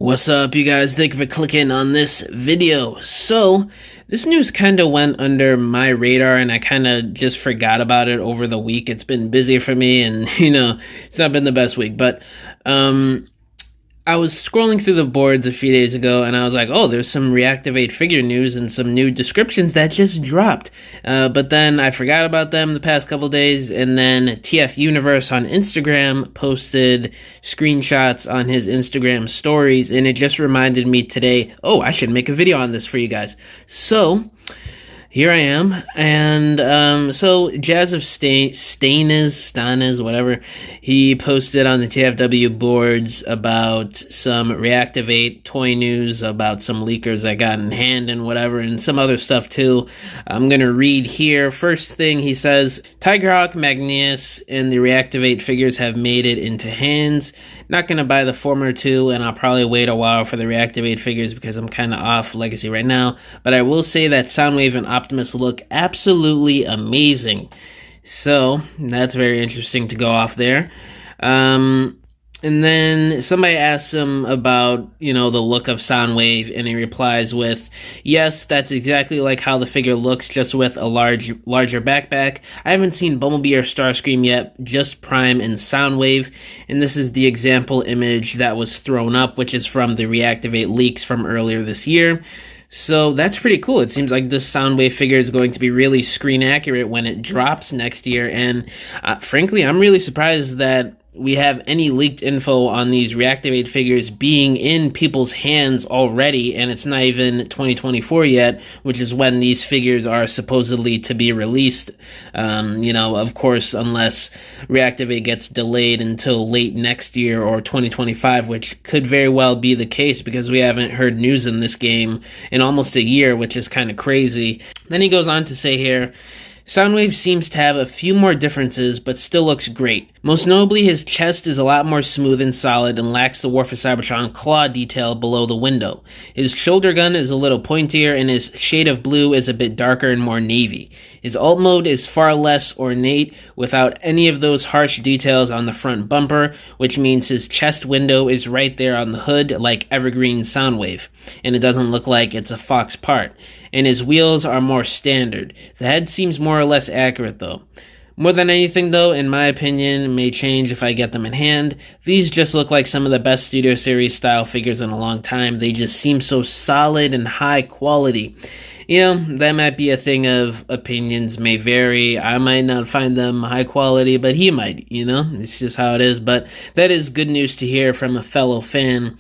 What's up, you guys? Thank you for clicking on this video. So, this news kind of went under my radar and I kind of just forgot about it over the week. It's been busy for me and, it's not been the best week. But, I was scrolling through the boards a few days ago and I was like, oh, there's some Reactivate figure news and some new descriptions that just dropped. But then I forgot about them the past couple days, and then TF Universe on Instagram posted screenshots on his Instagram stories, and it just reminded me today, oh, I should make a video on this for you guys. So here I am, and so Jazz of Staines, whatever, he posted on the TFW boards about some Reactivate toy news, about some leakers that got in hand and whatever, and some other stuff too. I'm gonna read here. First thing he says, Tigerhawk, Magnus, and the Reactivate figures have made it into hands. Not gonna buy the former two, and I'll probably wait a while for the Reactivate figures because I'm kind of off Legacy right now, but I will say that Soundwave and Optimus look absolutely amazing. So that's very interesting to go off there. And then somebody asks him about, the look of Soundwave, and he replies with, yes, that's exactly like how the figure looks, just with a larger backpack. I haven't seen Bumblebee or Starscream yet, just Prime and Soundwave, and this is the example image that was thrown up, which is from the Reactivate leaks from earlier this year. So that's pretty cool. It seems like this Soundwave figure is going to be really screen accurate when it drops next year, and frankly, I'm really surprised that we have any leaked info on these Reactivate figures being in people's hands already, and it's not even 2024 yet, which is when these figures are supposedly to be released. Of course, unless Reactivate gets delayed until late next year or 2025, which could very well be the case because we haven't heard news in this game in almost a year, which is kind of crazy. Then he goes on to say here, Soundwave seems to have a few more differences, but still looks great. Most notably, his chest is a lot more smooth and solid and lacks the War for Cybertron claw detail below the window. His shoulder gun is a little pointier, and his shade of blue is a bit darker and more navy. His alt mode is far less ornate, without any of those harsh details on the front bumper, which means his chest window is right there on the hood like Evergreen Soundwave, and it doesn't look like it's a Fox part. And his wheels are more standard. The head seems more or less accurate though. More than anything though, in my opinion, may change if I get them in hand, these just look like some of the best Studio Series style figures in a long time. They just seem so solid and high quality. That might be a thing of opinions, may vary. I might not find them high quality, but he might, it's just how it is. But that is good news to hear from a fellow fan.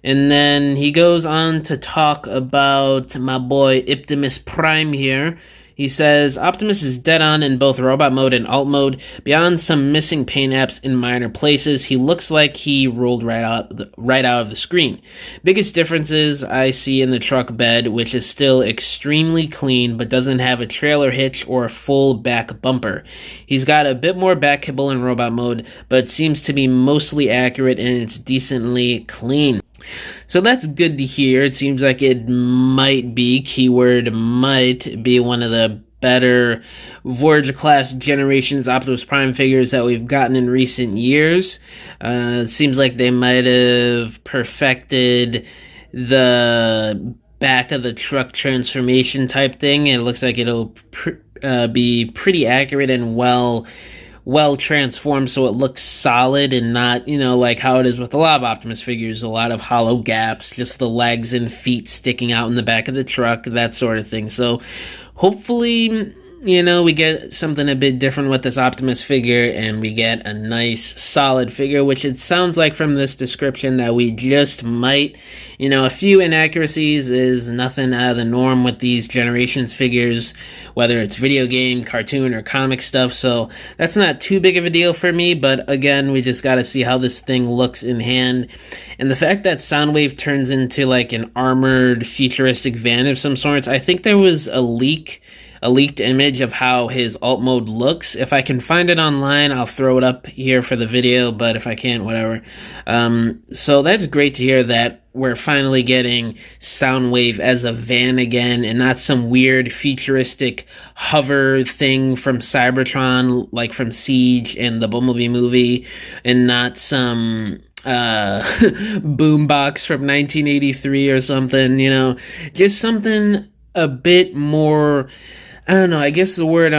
And then he goes on to talk about my boy Optimus Prime here. He says, Optimus is dead on in both robot mode and alt mode. Beyond some missing paint apps in minor places, he looks like he rolled right out of the screen. Biggest differences I see in the truck bed, which is still extremely clean, but doesn't have a trailer hitch or a full back bumper. He's got a bit more back kibble in robot mode, but seems to be mostly accurate and it's decently clean. So that's good to hear. It seems like it might be, keyword might be, one of the better Voyager class generations Optimus Prime figures that we've gotten in recent years. It seems like they might have perfected the back of the truck transformation type thing. It looks like it'll be pretty accurate and well transformed, so it looks solid and not, like how it is with a lot of Optimus figures, a lot of hollow gaps, just the legs and feet sticking out in the back of the truck, that sort of thing. So hopefully, we get something a bit different with this Optimus figure, and we get a nice, solid figure, which it sounds like from this description that we just might. A few inaccuracies is nothing out of the norm with these Generations figures, whether it's video game, cartoon, or comic stuff, so that's not too big of a deal for me, but again, we just gotta see how this thing looks in hand. And the fact that Soundwave turns into like an armored, futuristic van of some sorts, I think there was a leaked image of how his alt mode looks. If I can find it online, I'll throw it up here for the video, but if I can't, whatever. So that's great to hear that we're finally getting Soundwave as a van again, and not some weird futuristic hover thing from Cybertron, like from Siege and the Bumblebee movie, and not some boombox from 1983 or something, just something a bit more. I don't know. I guess the word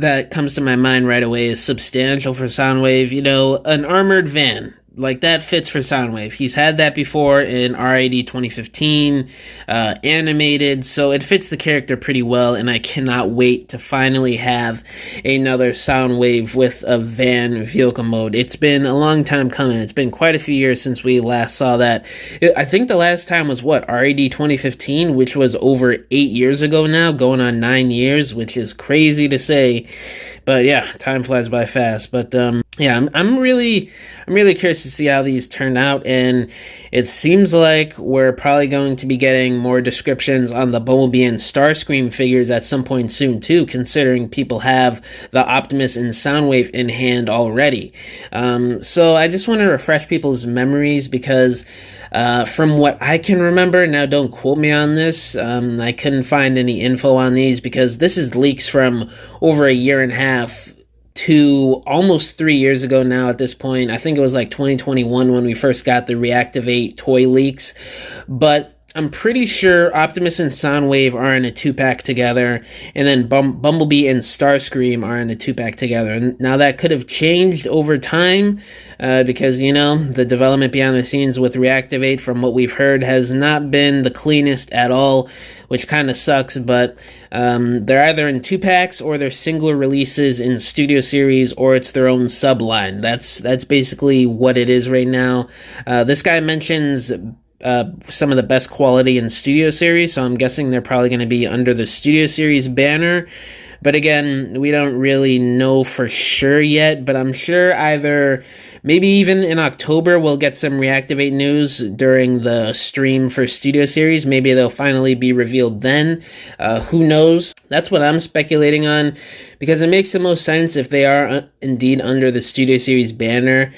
that comes to my mind right away is substantial for Soundwave. An armored van. Like, that fits for Soundwave. He's had that before in R80 2015, animated, so it fits the character pretty well, and I cannot wait to finally have another Soundwave with a van vehicle mode. It's been a long time coming. It's been quite a few years since we last saw that. I think the last time was, R80 2015, which was over 8 years ago now, going on 9 years, which is crazy to say. But yeah, time flies by fast. But yeah, I'm really curious to see how these turn out, and it seems like we're probably going to be getting more descriptions on the Bumblebee and Starscream figures at some point soon too, considering people have the Optimus and Soundwave in hand already. So I just want to refresh people's memories because from what I can remember, now don't quote me on this, I couldn't find any info on these because this is leaks from over a year and a half to almost 3 years ago now at this point. I think it was like 2021 when we first got the Reactivate toy leaks, but I'm pretty sure Optimus and Soundwave are in a 2-pack together, and then Bumblebee and Starscream are in a 2-pack together. And now that could have changed over time because, the development behind the scenes with Reactivate, from what we've heard, has not been the cleanest at all, which kind of sucks, but they're either in 2-packs or they're singular releases in Studio Series, or it's their own subline. That's basically what it is right now. This guy mentions some of the best quality in Studio Series, so I'm guessing they're probably going to be under the Studio Series banner. But again, we don't really know for sure yet, but I'm sure either maybe even in October we'll get some Reactivate news during the stream for Studio Series. Maybe they'll finally be revealed then. Who knows? That's what I'm speculating on, because it makes the most sense if they are indeed under the Studio Series banner.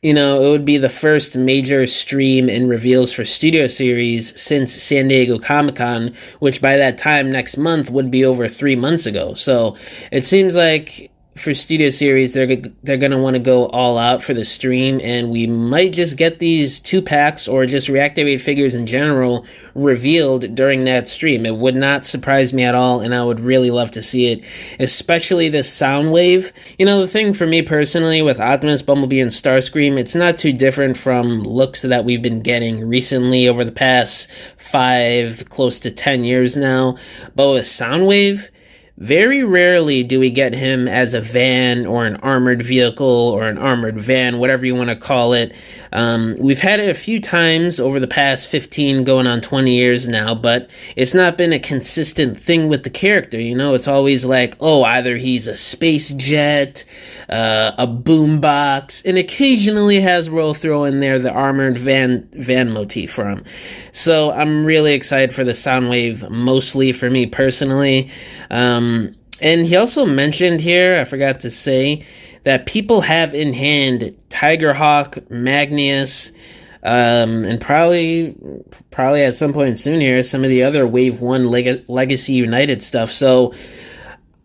It would be the first major stream and reveals for Studio Series since San Diego Comic-Con, which by that time next month would be over 3 months ago. So it seems like for Studio Series, they're going to want to go all out for the stream, and we might just get these 2-packs or just Reactivate figures in general revealed during that stream. It would not surprise me at all, and I would really love to see it, especially this Soundwave. The thing for me personally with Optimus, Bumblebee, and Starscream, it's not too different from looks that we've been getting recently over the past 5, close to 10 years now. But with Soundwave, very rarely do we get him as a van or an armored vehicle or an armored van, whatever you want to call it. We've had it a few times over the past 15 going on 20 years now, but it's not been a consistent thing with the character. It's always like, either he's a space jet, a boombox, and occasionally Hasbro throw in there the armored van motif for him. So I'm really excited for the Soundwave, mostly for me personally. And he also mentioned here, I forgot to say, that people have in hand Tigerhawk, Magnus, and probably at some point soon here, some of the other Wave 1 Legacy United stuff. So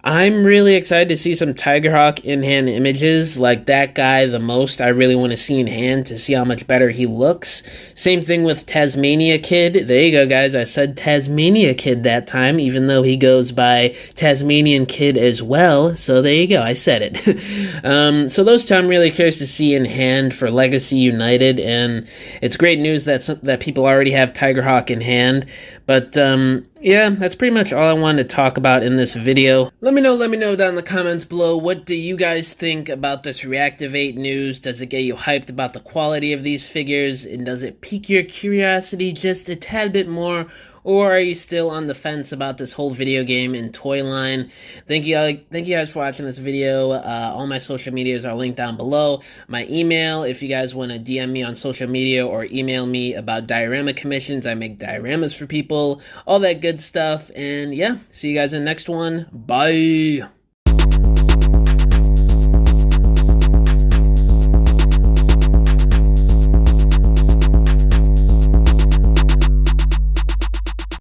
I'm really excited to see some Tigerhawk in-hand images. Like, that guy the most I really want to see in hand to see how much better he looks. Same thing with Tasmania Kid. There you go, guys. I said Tasmania Kid that time, even though he goes by Tasmanian Kid as well. So there you go. I said it. So those two I'm really curious to see in hand for Legacy United. And it's great news that people already have Tigerhawk in hand. But yeah, that's pretty much all I wanted to talk about in this video. Let me know down in the comments below, what do you guys think about this Reactivate news? Does it get you hyped about the quality of these figures? And does it pique your curiosity just a tad bit more? Or are you still on the fence about this whole video game and toy line? Thank you guys for watching this video. All my social medias are linked down below. My email, if you guys want to DM me on social media or email me about diorama commissions. I make dioramas for people, all that good stuff. And yeah, see you guys in the next one. Bye.